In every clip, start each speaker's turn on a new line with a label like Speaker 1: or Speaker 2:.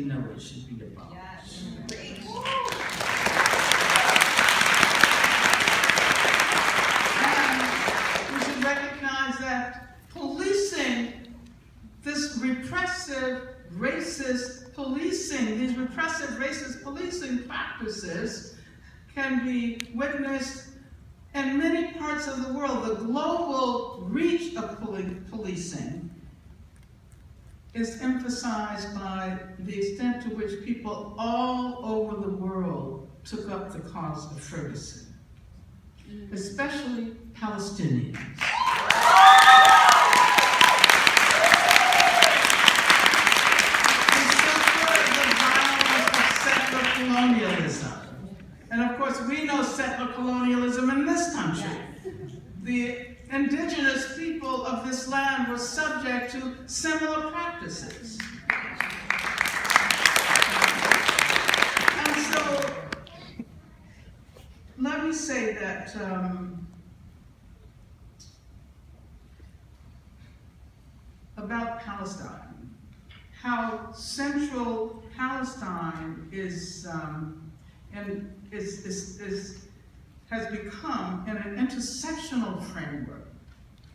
Speaker 1: we know it should be abolished. And we should recognize that policing, this repressive, racist policing, these repressive, racist policing practices can be witnessed in many parts of the world. The global reach of policing is emphasized by the extent to which people all over the world took up the cause of Ferguson, especially Palestinians. Colonialism. And of course, we know settler colonialism in this country. The indigenous people of this land were subject to similar practices. And so, let me say that about Palestine, how central Palestine is has become in an intersectional framework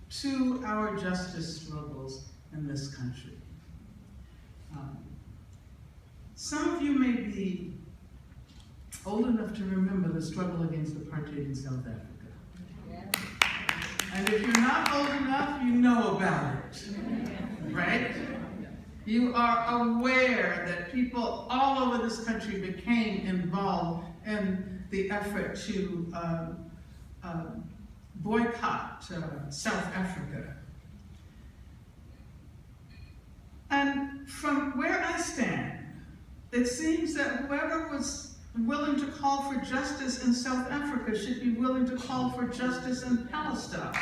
Speaker 1: to our justice struggles in this country. Some of you may be old enough to remember the struggle against apartheid in South Africa. Yeah. And if you're not old enough, you know about it, right? You are aware that people all over this country became involved in the effort to boycott South Africa. And from where I stand, it seems that whoever was willing to call for justice in South Africa should be willing to call for justice in Palestine.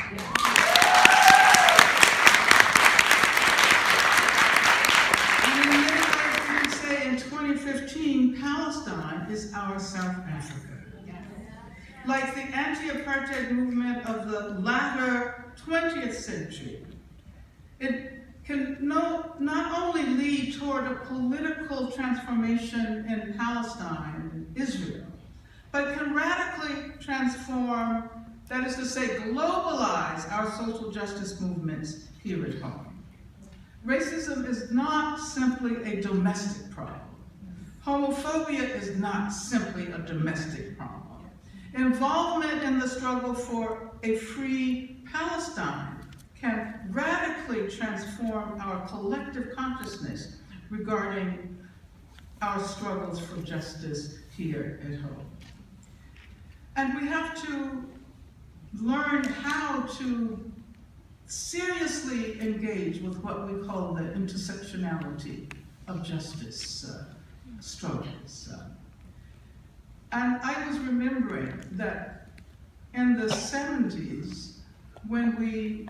Speaker 1: In 2015, Palestine is our South Africa. Like the anti-apartheid movement of the latter 20th century, it can not only lead toward a political transformation in Palestine and Israel, but can radically transform, that is to say, globalize our social justice movements here at home. Racism is not simply a domestic problem. Homophobia is not simply a domestic problem. Involvement in the struggle for a free Palestine can radically transform our collective consciousness regarding our struggles for justice here at home. And we have to learn how to seriously engage with what we call the intersectionality of justice struggles. And I was remembering that in the 70s, when we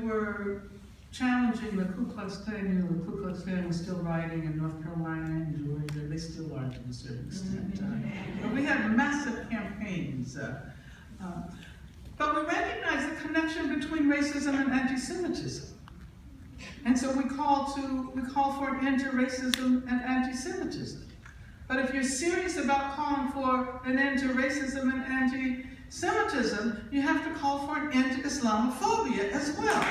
Speaker 1: were challenging the Ku Klux Klan, the Ku Klux Klan was still rioting in North Carolina and Georgia. They still are to a certain extent. But we had massive campaigns. But we recognize the connection between racism and anti-Semitism. And so we call for an end to racism and anti-Semitism. But if you're serious about calling for an end to racism and anti-Semitism, you have to call for an end to Islamophobia as well.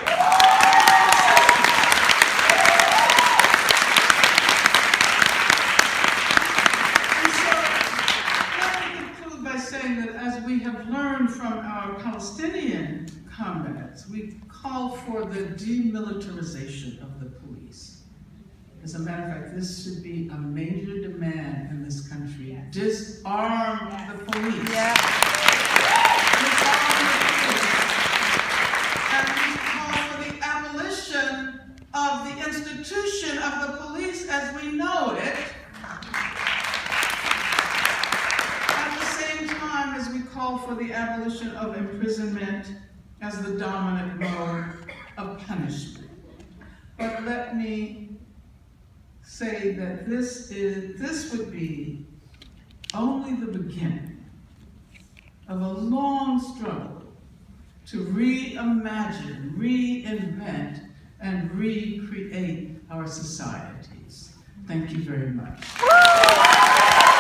Speaker 1: And so, let me conclude by saying that as we have learned from our Palestinian comrades, we call for the demilitarization of the police. As a matter of fact, this should be a major demand in this country. Yes. Disarm the police. Yes. Disarm the police. And we call for the abolition of the institution of the police as we know it. At the same time as we call for the abolition of imprisonment as the dominant mode of punishment. But let me say that this would be only the beginning of a long struggle to reimagine, reinvent, and recreate our societies. Thank you very much.